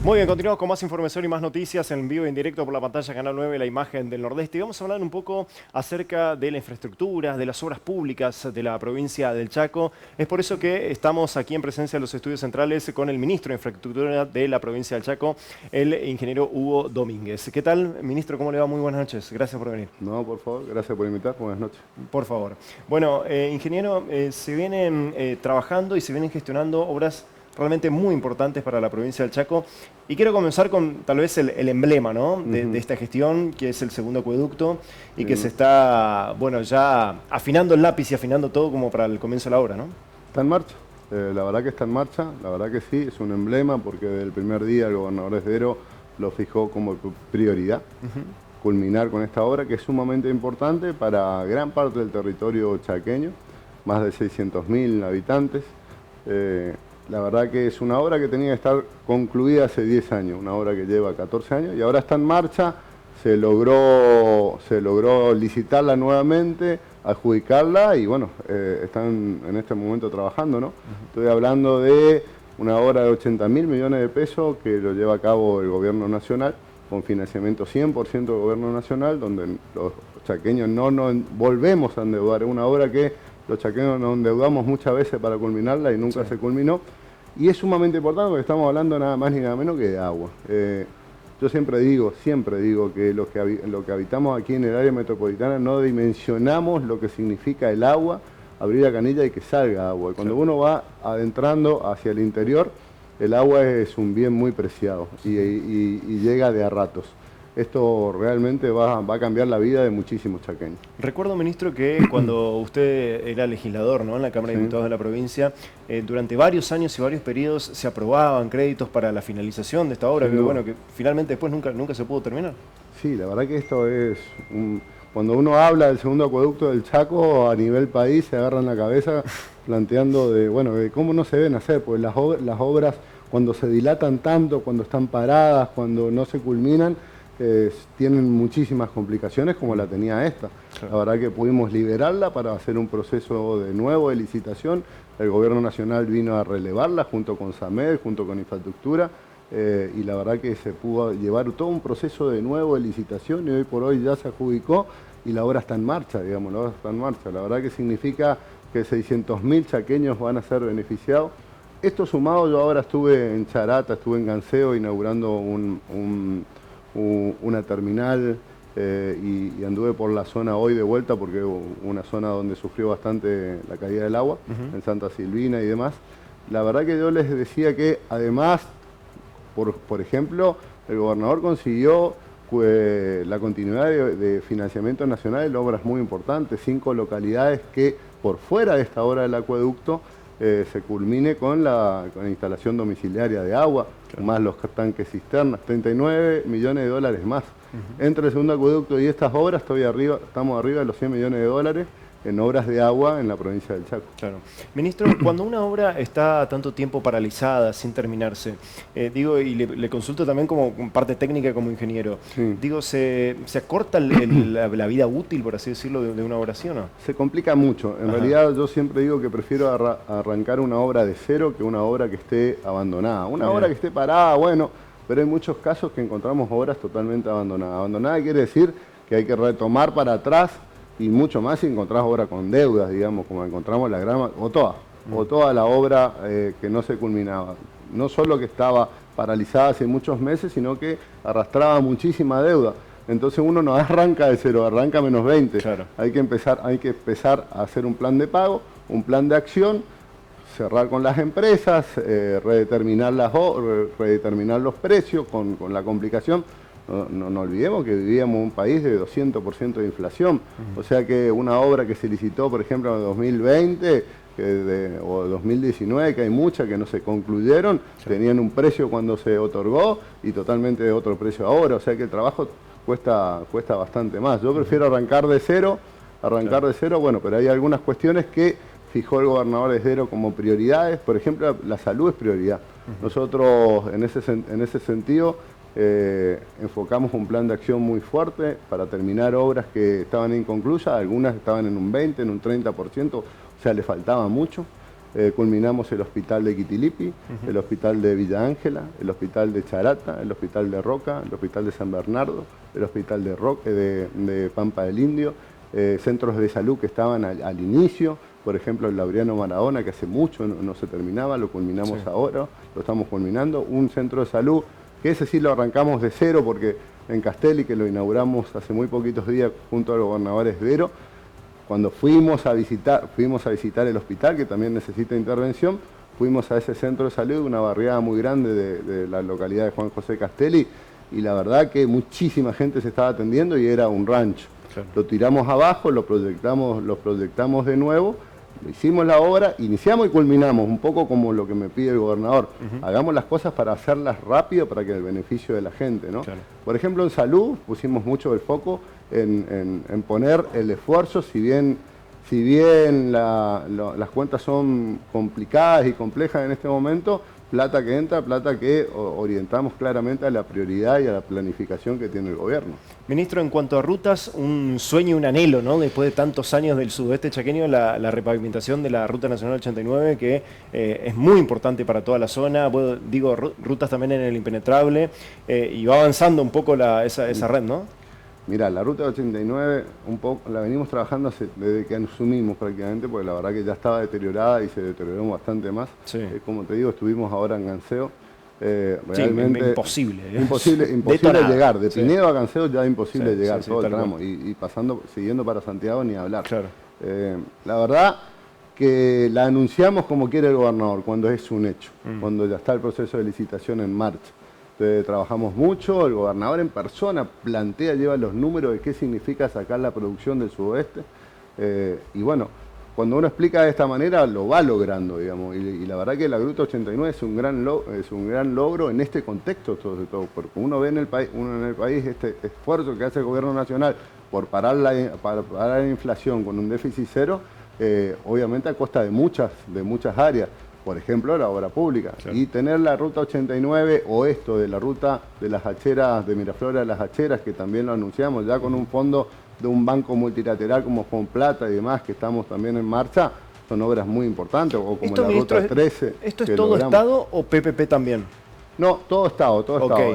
Muy bien, continuamos con más información y más noticias en vivo y en directo por la pantalla Canal 9, la imagen del Nordeste. Y vamos a hablar un poco acerca de la infraestructura, de las obras públicas de la provincia del Chaco. Es por eso que estamos aquí en presencia de los estudios centrales con el ministro de Infraestructura de la provincia del Chaco, el ingeniero Hugo Domínguez. ¿Qué tal, ministro? ¿Cómo le va? Muy buenas noches. Gracias por venir. No, por favor, gracias por invitar. Buenas noches. Por favor. Bueno, ingeniero, se vienen trabajando y se vienen gestionando obras realmente muy importantes para la provincia del Chaco. Y quiero comenzar con tal vez el emblema, ¿no? de esta gestión, que es el segundo acueducto, y que se está, bueno, ya afinando el lápiz y afinando todo como para el comienzo de la obra, ¿no? Está en marcha. La verdad que está en marcha, la verdad que sí, es un emblema porque desde el primer día el gobernador Esdero lo fijó como prioridad. Culminar con esta obra que es sumamente importante para gran parte del territorio chaqueño, más de 600.000 habitantes. La verdad que es una obra que tenía que estar concluida hace 10 años, una obra que lleva 14 años y ahora está en marcha, se logró licitarla nuevamente, adjudicarla y bueno, están en este momento trabajando, ¿no? Estoy hablando de una obra de 80.000 millones de pesos que lo lleva a cabo el gobierno nacional, con financiamiento 100% del gobierno nacional, donde los chaqueños no nos volvemos a endeudar. Es una obra que los chaqueños nos endeudamos muchas veces para culminarla y nunca se culminó. Y es sumamente importante porque estamos hablando nada más ni nada menos que de agua. Yo siempre digo que los que habitamos aquí en el área metropolitana no dimensionamos lo que significa el agua, abrir la canilla y que salga agua. Y cuando uno va adentrando hacia el interior, el agua es un bien muy preciado y llega de a ratos. Esto realmente va a cambiar la vida de muchísimos chaqueños. Recuerdo, ministro, que cuando usted era legislador, ¿no?, en la Cámara de Diputados de la provincia, durante varios años y varios periodos se aprobaban créditos para la finalización de esta obra, que, bueno, que finalmente después nunca se pudo terminar. Sí, la verdad que esto es... Cuando uno habla del segundo acueducto del Chaco, a nivel país se agarran la cabeza planteando de cómo no se deben hacer, porque las obras cuando se dilatan tanto, cuando están paradas, cuando no se culminan, tienen muchísimas complicaciones como la tenía esta. La verdad que pudimos liberarla para hacer un proceso de nuevo de licitación. El gobierno nacional vino a relevarla junto con SAMED, junto con Infraestructura, y la verdad que se pudo llevar todo un proceso de nuevo de licitación y hoy por hoy ya se adjudicó y la obra está en marcha, digamos, la obra está en marcha. La verdad que significa que 600.000 chaqueños van a ser beneficiados. Esto sumado, yo ahora estuve en Charata, estuve en Ganseo inaugurando una terminal y anduve por la zona hoy de vuelta porque una zona donde sufrió bastante la caída del agua, en Santa Silvina y demás. La verdad que yo les decía que además, por ejemplo, el gobernador consiguió la continuidad de financiamiento nacional en obras muy importantes, 5 localidades que por fuera de esta obra del acueducto se culmine con la instalación domiciliaria de agua, más los tanques cisternas, 39 millones de dólares más. Entre el segundo acueducto y estas obras estamos arriba de los 100 millones de dólares en obras de agua en la provincia del Chaco. Claro. Ministro, cuando una obra está tanto tiempo paralizada, sin terminarse, digo, y le consulto también como parte técnica como ingeniero, digo, ¿se acorta la vida útil, por así decirlo, de una obra así o no? Se complica mucho. En realidad yo siempre digo que prefiero arrancar una obra de cero que una obra que esté abandonada. Una obra que esté parada, bueno, pero hay muchos casos que encontramos obras totalmente abandonadas. Abandonada quiere decir que hay que retomar para atrás y mucho más si encontrás obra con deudas, digamos, como encontramos la grama, o toda la obra que no se culminaba. No solo que estaba paralizada hace muchos meses, sino que arrastraba muchísima deuda. Entonces uno no arranca de cero, arranca menos 20. Claro. Hay que empezar a hacer un plan de pago, un plan de acción, cerrar con las empresas, redeterminar los precios con la complicación. No olvidemos que vivíamos en un país de 200% de inflación, o sea que una obra que se licitó, por ejemplo, en 2020 o 2019, que hay muchas que no se concluyeron, tenían un precio cuando se otorgó y totalmente de otro precio ahora, o sea que el trabajo cuesta bastante más. Yo prefiero arrancar de cero, bueno, pero hay algunas cuestiones que fijó el gobernador Esdero como prioridades, por ejemplo, la salud es prioridad. Nosotros en ese sentido enfocamos un plan de acción muy fuerte para terminar obras que estaban inconclusas, algunas estaban en un 20, en un 30%, o sea, le faltaba mucho. Culminamos el hospital de Quitilipi, el hospital de Villa Ángela, el hospital de Charata, el hospital de Roca, el hospital de San Bernardo, el hospital de Pampa del Indio, centros de salud que estaban al inicio, por ejemplo el Laureano Maradona, que hace mucho no se terminaba, lo culminamos ahora, lo estamos culminando, un centro de salud que ese sí lo arrancamos de cero porque en Castelli, que lo inauguramos hace muy poquitos días junto al gobernador Esdero, cuando fuimos a visitar el hospital, que también necesita intervención, fuimos a ese centro de salud, una barriada muy grande de la localidad de Juan José Castelli, y la verdad que muchísima gente se estaba atendiendo y era un rancho. Claro. Lo tiramos abajo, lo proyectamos de nuevo, hicimos la obra, iniciamos y culminamos, un poco como lo que me pide el gobernador. Hagamos las cosas para hacerlas rápido para que el beneficio de la gente, ¿no? Claro. Por ejemplo, en salud pusimos mucho el foco en poner el esfuerzo, si bien las cuentas son complicadas y complejas en este momento, plata que entra, plata que orientamos claramente a la prioridad y a la planificación que tiene el gobierno. Ministro, en cuanto a rutas, un sueño, un anhelo, ¿no? Después de tantos años del sudeste chaqueño, la repavimentación de la Ruta Nacional 89, que es muy importante para toda la zona, digo, rutas también en el impenetrable, y va avanzando un poco esa red, ¿no? Mirá, la Ruta 89 un poco la venimos trabajando desde que asumimos prácticamente, porque la verdad que ya estaba deteriorada y se deterioró bastante más. Sí. Como te digo, estuvimos ahora en Ganseo. Realmente sí, imposible. Imposible llegar. De Pinedo a Ganseo ya imposible llegar todo el tramo. Y siguiendo para Santiago ni hablar. Claro. La verdad que la anunciamos como quiere el gobernador, cuando es un hecho, cuando ya está el proceso de licitación en marcha. Trabajamos mucho, el gobernador en persona lleva los números de qué significa sacar la producción del sudoeste, y bueno, cuando uno explica de esta manera lo va logrando, digamos, y la verdad que la Ruta 89 es un gran logro en este contexto, sobre todo, porque uno ve en el país este esfuerzo que hace el gobierno nacional por parar la inflación con un déficit cero, obviamente a costa de muchas áreas. Por ejemplo, la obra pública. Claro. Y tener la Ruta 89 o esto de la ruta de las Hacheras, de Miraflores a las Hacheras, que también lo anunciamos, ya con un fondo de un banco multilateral como Fonplata y demás, que estamos también en marcha, son obras muy importantes, o como la Ruta 13. ¿Esto es todo Estado o PPP también? No, todo Estado.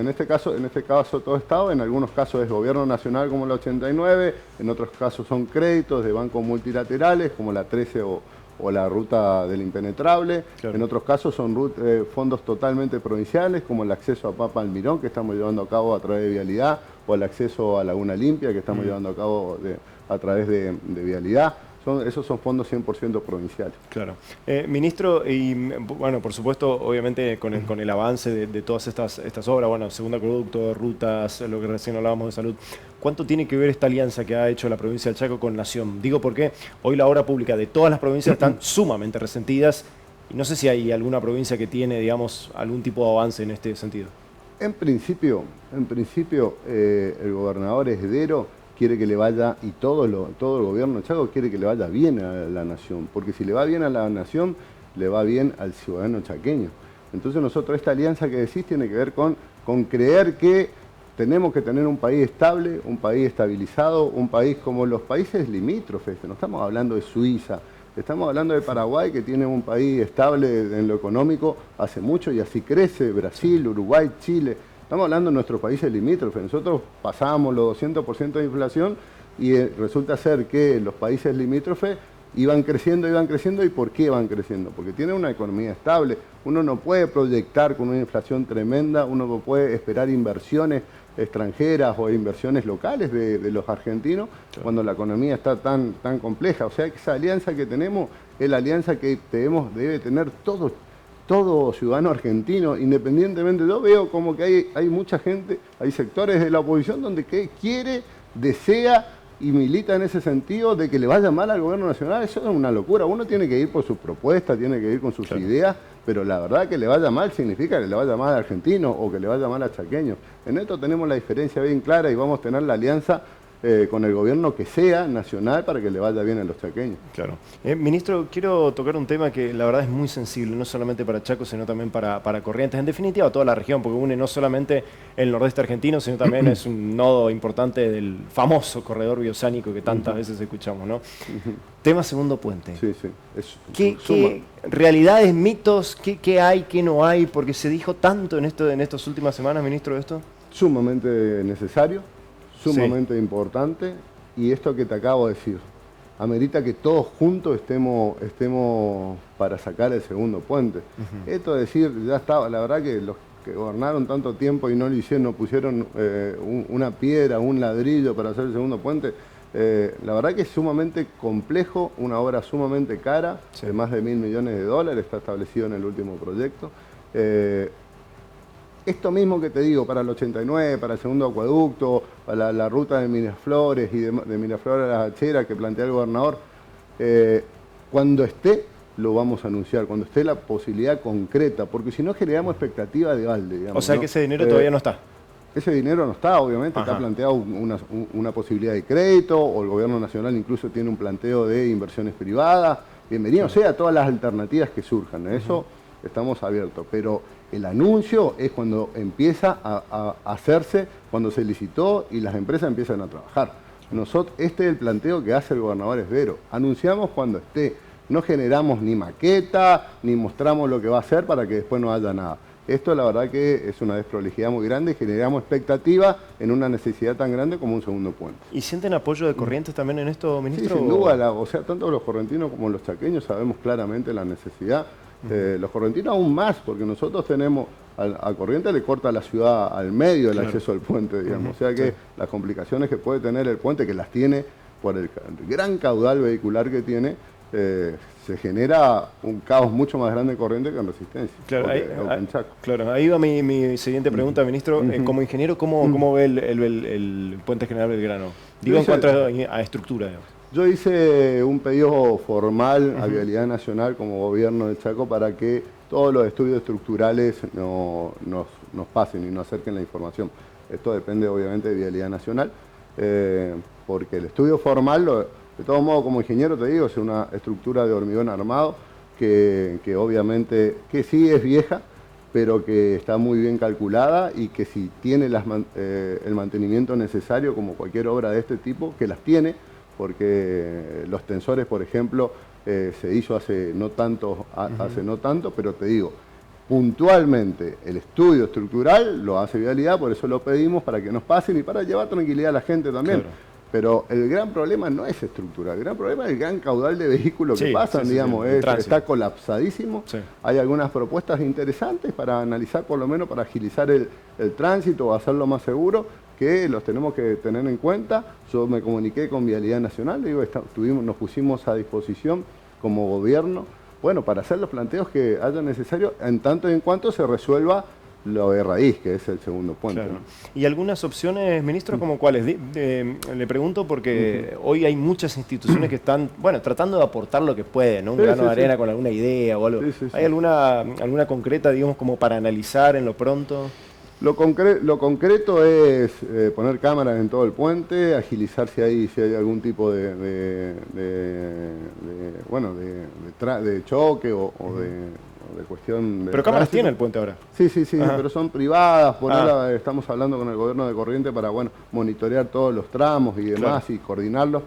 En este caso todo Estado, en algunos casos es Gobierno Nacional como la 89, en otros casos son créditos de bancos multilaterales como la 13 o la Ruta del Impenetrable. Claro. En otros casos son fondos totalmente provinciales, como el acceso a Papa Almirón, que estamos llevando a cabo a través de Vialidad, o el acceso a Laguna Limpia, que estamos llevando a cabo a través de Vialidad. Esos son fondos 100% provinciales. Claro. Ministro, y bueno, por supuesto, obviamente con el avance de todas estas obras, bueno, segundo acueducto, rutas, lo que recién hablábamos de salud, ¿cuánto tiene que ver esta alianza que ha hecho la provincia del Chaco con Nación? Digo porque hoy la obra pública de todas las provincias están sumamente resentidas y no sé si hay alguna provincia que tiene, digamos, algún tipo de avance en este sentido. En principio, el gobernador Esdero quiere que le vaya, y todo el gobierno de Chaco quiere que le vaya bien a la nación, porque si le va bien a la nación, le va bien al ciudadano chaqueño. Entonces nosotros, esta alianza que decís tiene que ver con creer que tenemos que tener un país estable, un país estabilizado, un país como los países limítrofes. No estamos hablando de Suiza, estamos hablando de Paraguay, que tiene un país estable en lo económico hace mucho y así crece, Brasil, Uruguay, Chile. Estamos hablando de nuestros países limítrofes. Nosotros pasábamos los 200% de inflación y resulta ser que los países limítrofes iban creciendo. ¿Y por qué van creciendo? Porque tienen una economía estable. Uno no puede proyectar con una inflación tremenda, uno no puede esperar inversiones extranjeras o inversiones locales de los argentinos, claro, cuando la economía está tan compleja. O sea, que esa alianza que tenemos es la alianza que debe tener todo ciudadano argentino, independientemente. Yo veo como que hay mucha gente, hay sectores de la oposición donde quiere, desea y milita en ese sentido de que le vaya mal al gobierno nacional. Eso es una locura. Uno tiene que ir por sus propuestas, tiene que ir con sus ideas, pero la verdad que le vaya mal significa que le vaya mal a argentinos o que le vaya mal a chaqueños. En esto tenemos la diferencia bien clara y vamos a tener la alianza con el gobierno que sea nacional para que le vaya bien a los chaqueños. Claro. Ministro, quiero tocar un tema que la verdad es muy sensible, no solamente para Chaco, sino también para Corrientes, en definitiva toda la región, porque une no solamente el nordeste argentino, sino también es un nodo importante del famoso corredor bioceánico que tantas veces escuchamos, ¿no? Tema segundo puente. Sí, sí. ¿Qué realidades, mitos, qué hay, qué no hay? Porque se dijo tanto en estas últimas semanas, ministro, de esto. Sumamente necesario, sumamente importante, y esto que te acabo de decir, amerita que todos juntos estemos para sacar el segundo puente. Esto de decir, ya estaba, la verdad que los que gobernaron tanto tiempo y no lo hicieron, no pusieron una piedra, un ladrillo para hacer el segundo puente, la verdad que es sumamente complejo, una obra sumamente cara, de más de $1.000 millones, está establecido en el último proyecto. Esto mismo que te digo, para el 89, para el segundo acueducto, para la ruta de Miraflores y de Miraflores a las Hacheras que plantea el gobernador, cuando esté lo vamos a anunciar, cuando esté la posibilidad concreta, porque si no generamos expectativa de balde. Digamos, o sea, ¿no? que ese dinero todavía no está. Ese dinero no está, obviamente, está planteado una posibilidad de crédito, o el gobierno nacional incluso tiene un planteo de inversiones privadas. Bienvenido sea todas las alternativas que surjan, eso estamos abiertos, pero el anuncio es cuando empieza a hacerse, cuando se licitó y las empresas empiezan a trabajar. Este es el planteo que hace el gobernador Esbero. Anunciamos cuando esté, no generamos ni maqueta, ni mostramos lo que va a hacer para que después no haya nada. Esto la verdad que es una desprolijidad muy grande y generamos expectativa en una necesidad tan grande como un segundo puente. ¿Y sienten apoyo de Corrientes también en esto, ministro? Sí, sin duda, o sea, tanto los correntinos como los chaqueños sabemos claramente la necesidad. Los correntinos aún más, porque nosotros tenemos, a Corrientes le corta la ciudad al medio el acceso al puente, digamos. O sea que las complicaciones que puede tener el puente, que las tiene por el gran caudal vehicular que tiene, se genera un caos mucho más grande en Corrientes que en Resistencia. Claro, ahí va mi siguiente pregunta, ministro. Como ingeniero, ¿cómo ve el puente General Belgrano? Digo, en cuanto a estructura, digamos. Yo hice un pedido formal a Vialidad Nacional como gobierno de Chaco para que todos los estudios estructurales nos pasen y nos acerquen la información. Esto depende obviamente de Vialidad Nacional, porque el estudio formal, de todo modo como ingeniero te digo, es una estructura de hormigón armado que obviamente que sí es vieja, pero que está muy bien calculada y que si tiene el mantenimiento necesario como cualquier obra de este tipo, que las tiene, porque los tensores, por ejemplo, se hizo hace no tanto, pero te digo, puntualmente el estudio estructural lo hace Vialidad, por eso lo pedimos para que nos pasen y para llevar tranquilidad a la gente también. Claro. Pero el gran problema no es estructural, el gran problema es el gran caudal de vehículos que pasan, digamos, está colapsadísimo. Hay algunas propuestas interesantes para analizar, por lo menos para agilizar el tránsito o hacerlo más seguro, que los tenemos que tener en cuenta. Yo me comuniqué con Vialidad Nacional, digo, nos pusimos a disposición como gobierno, bueno, para hacer los planteos que haya necesario, en tanto y en cuanto se resuelva lo de raíz, que es el segundo puente. Claro. ¿Y algunas opciones, ministro, como cuáles? Le pregunto porque hoy hay muchas instituciones que están, bueno, tratando de aportar lo que pueden, ¿no? Un grano de arena con alguna idea o algo. ¿Hay alguna concreta, digamos, como para analizar en lo pronto? Lo concreto es poner cámaras en todo el puente, agilizar si hay algún tipo de choque o de cuestión de... Pero cámaras tiene el puente ahora. Sí, pero son privadas, por ahora estamos hablando con el gobierno de Corrientes para monitorear todos los tramos y demás y coordinarlos,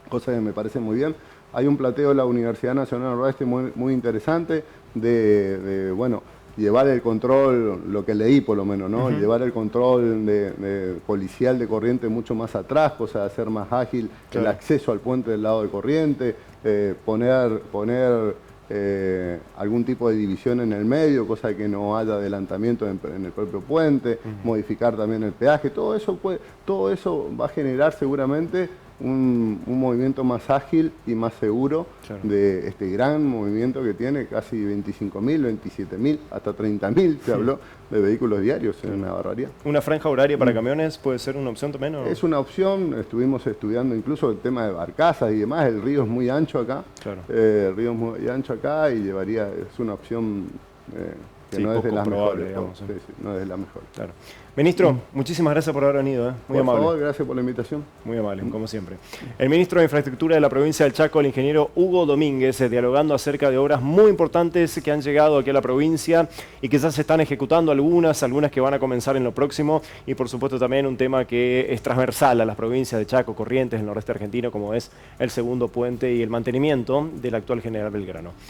cosa que me parece muy bien. Hay un planteo de la Universidad Nacional Noroeste muy interesante de llevar el control, lo que leí por lo menos, ¿no? Llevar el control policial de Corrientes mucho más atrás, cosa de hacer más ágil el acceso al puente del lado de Corrientes, poner algún tipo de división en el medio, cosa de que no haya adelantamiento en el propio puente, modificar también el peaje, todo eso va a generar seguramente un movimiento más ágil y más seguro de este gran movimiento que tiene casi 25.000, 27.000, hasta 30.000 se habló de vehículos diarios, es una barbaridad. ¿Una franja horaria para camiones puede ser una opción también? ¿O? Es una opción, estuvimos estudiando incluso el tema de barcazas y demás, el río es muy ancho acá, el río es muy ancho acá y es una opción que Sí, no es de poco las probable, mejores. digamos, Sí, sí, no es de las mejores. Claro. Ministro, muchísimas gracias por haber venido, muy Por amable. favor, gracias por la invitación. Muy amable, como siempre. El ministro de Infraestructura de la provincia del Chaco, el ingeniero Hugo Domínguez, dialogando acerca de obras muy importantes que han llegado aquí a la provincia y que ya se están ejecutando algunas que van a comenzar en lo próximo, y por supuesto también un tema que es transversal a las provincias de Chaco, Corrientes, el nordeste argentino, como es el segundo puente y el mantenimiento del actual General Belgrano.